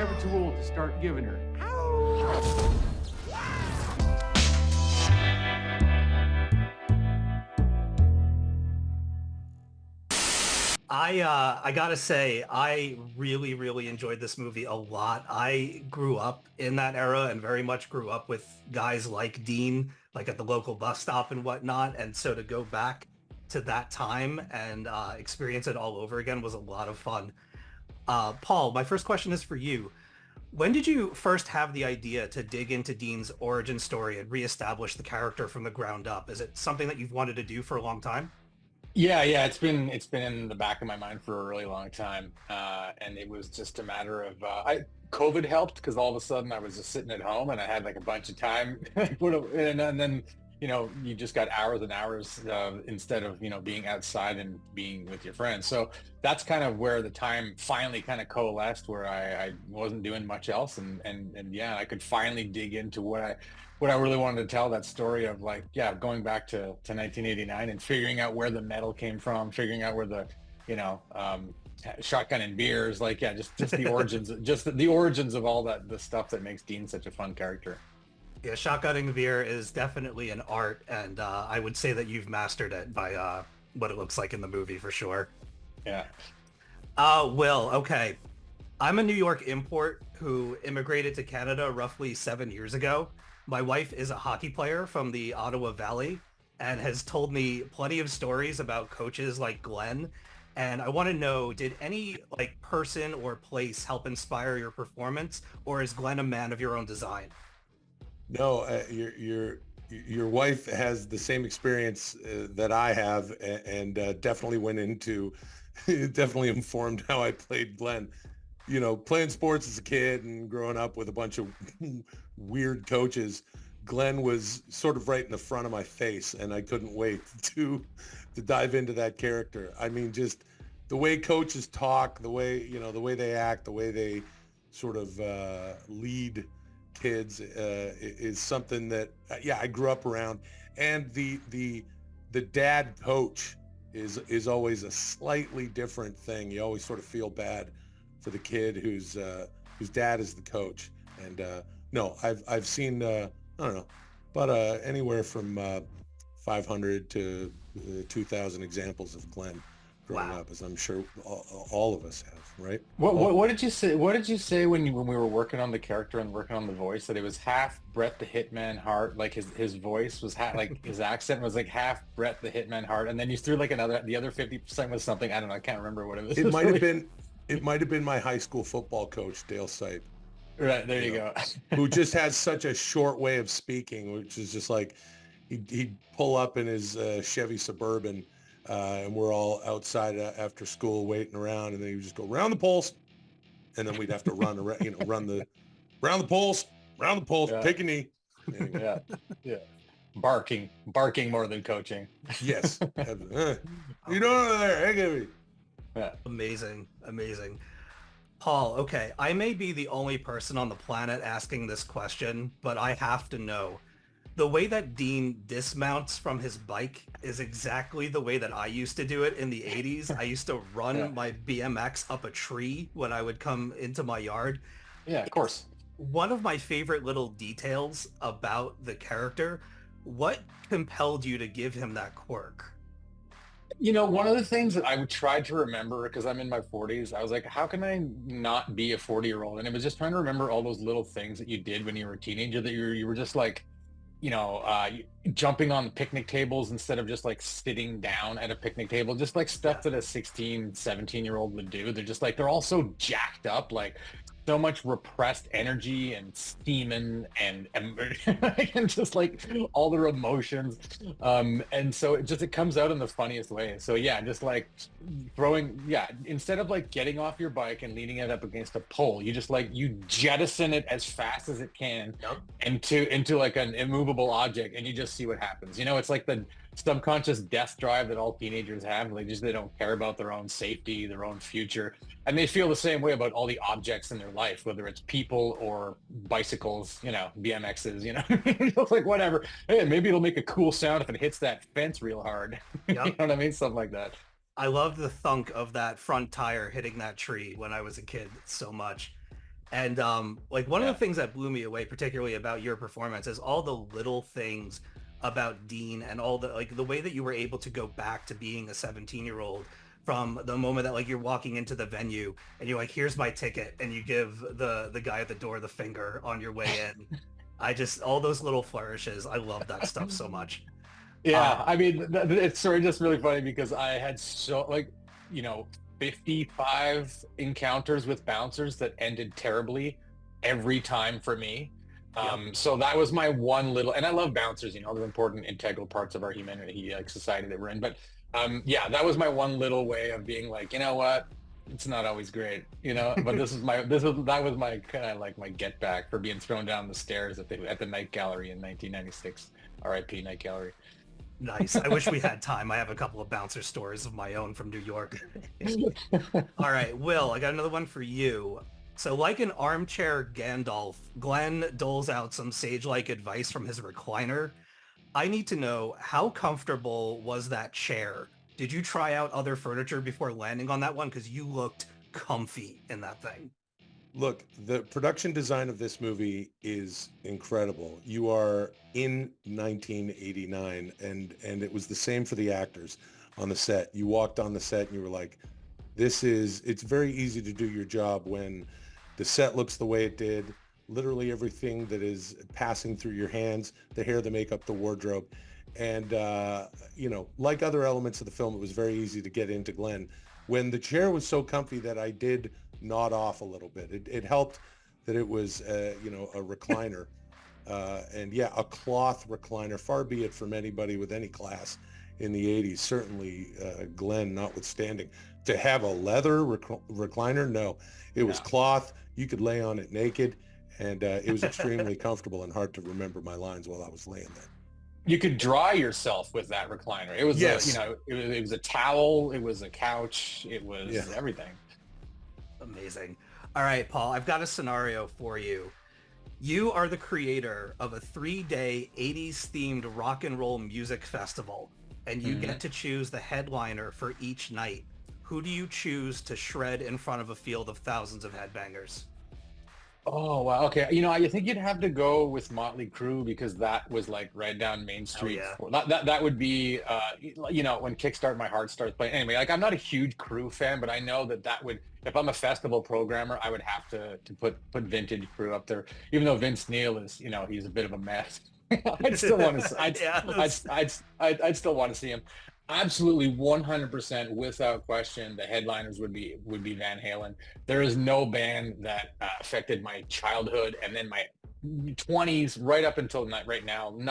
never too old to start giving her. I gotta say, I really, really enjoyed this movie a lot. I grew up in that era and very much grew up with guys like Dean, like at the local bus stop and whatnot. And so to go back to that time and experience it all over again was a lot of fun. Paul, my first question is for you. When did you first have the idea to dig into Dean's origin story and reestablish the character from the ground up? Is it something that you've wanted to do for a long time? Yeah, it's been in the back of my mind for a really long time, and it was just a matter of COVID helped because all of a sudden I was just sitting at home and I had like a bunch of time, and then you just got hours and hours instead of being outside and being with your friends. So that's kind of where the time finally kind of coalesced, where I wasn't doing much else, and yeah, I could finally dig into what I really wanted to tell, that story of like, yeah, going back to 1989 and figuring out where the metal came from, figuring out where the, shotgun and beers, like, yeah, just the origins, just the origins of all that, the stuff that makes Dean such a fun character. Yeah, shotgunning beer is definitely an art, and I would say that you've mastered it by what it looks like in the movie for sure. Yeah. Will, okay. I'm a New York import who immigrated to Canada roughly 7 years ago. My wife is a hockey player from the Ottawa Valley and has told me plenty of stories about coaches like Glenn. And I want to know, did any like person or place help inspire your performance, or is Glenn a man of your own design? No, your wife has the same experience that I have, and definitely went into, definitely informed how I played Glenn. Playing sports as a kid and growing up with a bunch of weird coaches, Glenn was sort of right in the front of my face, and I couldn't wait to dive into that character. I mean, just the way coaches talk, the way they act, the way they sort of lead kids is something that I grew up around. And the dad coach is always a slightly different thing. You always sort of feel bad for the kid whose dad is the coach. And no, I've seen I don't know, but anywhere from 500 to 2,000 examples of Glenn growing up, as I'm sure all of us have, right? What did you say? What did you say when we were working on the character and working on the voice, that it was half Brett the Hitman Hart, like his voice was like his accent was like half Brett the Hitman Hart, and then you threw like the other 50% was something, I don't know, I can't remember what it was. It might have been my high school football coach, Dale Sipe. Right, there you go. Who just has such a short way of speaking, which is just like he'd pull up in his Chevy Suburban, and we're all outside after school waiting around, and then he would just go round the poles, and then we'd have to run around, run the round the poles, Yeah. take a knee. Yeah, yeah. Barking more than coaching. Yes. You know over there, hey, give me. Yeah. Amazing. Paul, okay, I may be the only person on the planet asking this question, but I have to know. The way that Dean dismounts from his bike is exactly the way that I used to do it in the 80s. I used to run my BMX up a tree when I would come into my yard. Yeah, of course. One of my favorite little details about the character. What compelled you to give him that quirk? One of the things that I tried to remember, because I'm in my 40s, I was like, how can I not be a 40-year-old? And it was just trying to remember all those little things that you did when you were a teenager, that you were just like, jumping on picnic tables instead of just like sitting down at a picnic table, just like stuff that a 16, 17-year-old would do. They're just like, they're all so jacked up, like so much repressed energy and steaming and and just like all their emotions, and so it comes out in the funniest way. So yeah, just like instead of like getting off your bike and leaning it up against a pole, you jettison it as fast as it can into like an immovable object, and you just see what happens. It's like the subconscious death drive that all teenagers have. They don't care about their own safety, their own future, and they feel the same way about all the objects in their life, whether it's people or bicycles, BMXs, it's like, whatever. Hey, maybe it'll make a cool sound if it hits that fence real hard. You know what I mean? Something like that. I love the thunk of that front tire hitting that tree when I was a kid so much. And like one of the things that blew me away, particularly about your performance, is all the little things about Dean and all the like the way that you were able to go back to being a 17-year-old from the moment that like you're walking into the venue and you're like, here's my ticket, and you give the guy at the door the finger on your way in. I just all those little flourishes. I love that stuff so much. Yeah, I mean, it's sort of just really funny because I had 55 encounters with bouncers that ended terribly every time for me. So that was my one little, and I love bouncers, they're important, integral parts of our humanity, like society that we're in. But yeah, that was my one little way of being like, you know what? It's not always great, but that was my kind of like my get back for being thrown down the stairs at the Night Gallery in 1996. R.I.P. Night Gallery. Nice. I wish we had time. I have a couple of bouncer stories of my own from New York. All right, Will, I got another one for you. So like an armchair Gandalf, Glenn doles out some sage-like advice from his recliner. I need to know, how comfortable was that chair? Did you try out other furniture before landing on that one? Because you looked comfy in that thing. Look, the production design of this movie is incredible. You are in 1989, and it was the same for the actors on the set. You walked on the set and you were like, it's very easy to do your job when the set looks the way it did, literally everything that is passing through your hands, the hair, the makeup, the wardrobe. And, like other elements of the film, it was very easy to get into Glenn. When the chair was so comfy that I did nod off a little bit. It helped that it was, a recliner. And yeah, a cloth recliner, far be it from anybody with any class in the 80s, certainly Glenn notwithstanding. To have a leather recliner, no. It was cloth. You could lay on it naked, and it was extremely comfortable and hard to remember my lines while I was laying there. You could dry yourself with that recliner. It was, it was a towel, it was a couch, it was everything. Amazing. All right, Paul, I've got a scenario for you. You are the creator of a 3-day 80s themed rock and roll music festival, and you get to choose the headliner for each night. Who do you choose to shred in front of a field of thousands of headbangers? Oh, wow. Okay. I think you'd have to go with Motley Crue because that was like right down Main Street. Oh, That would be, when Kickstart My Heart starts playing. Anyway, like I'm not a huge Crue fan, but I know that would, if I'm a festival programmer, I would have to put Vintage Crue up there, even though Vince Neil is, he's a bit of a mess. I'd still want to, I'd still want to see him. Absolutely, 100%, without question, the headliners would be Van Halen. There is no band that affected my childhood and then my 20s right up until right now. There's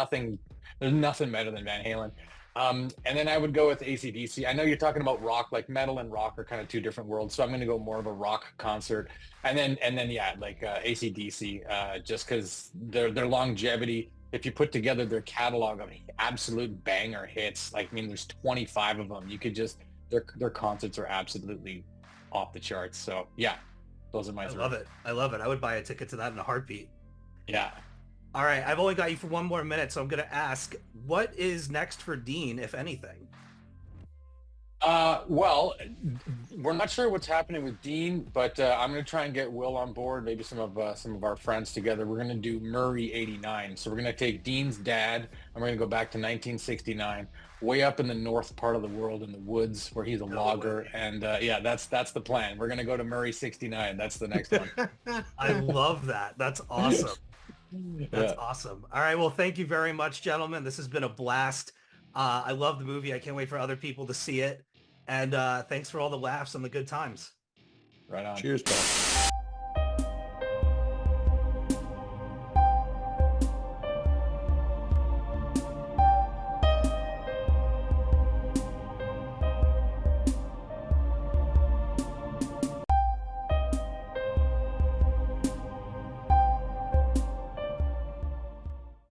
nothing better than Van Halen. And then I would go with AC/DC. I know you're talking about rock, like metal and rock are kind of two different worlds, so I'm going to go more of a rock concert. And then AC/DC, just because their longevity. If you put together their catalog of absolute banger hits, there's 25 of them. You could just, their concerts are absolutely off the charts. So yeah, those are my three. I love it. I would buy a ticket to that in a heartbeat. Yeah. All right. I've only got you for one more minute, so I'm going to ask, what is next for Dean, if anything? Well, we're not sure what's happening with Dean, but I'm going to try and get Will on board, maybe some of our friends together. We're going to do Murray 89. So we're going to take Dean's dad, and we're going to go back to 1969, way up in the north part of the world in the woods where he's a logger. And that's the plan. We're going to go to Murray 69. That's the next one. I love that. That's awesome. That's awesome. All right. Well, thank you very much, gentlemen. This has been a blast. I love the movie. I can't wait for other people to see it. And thanks for all the laughs and the good times. Right on. Cheers, Paul.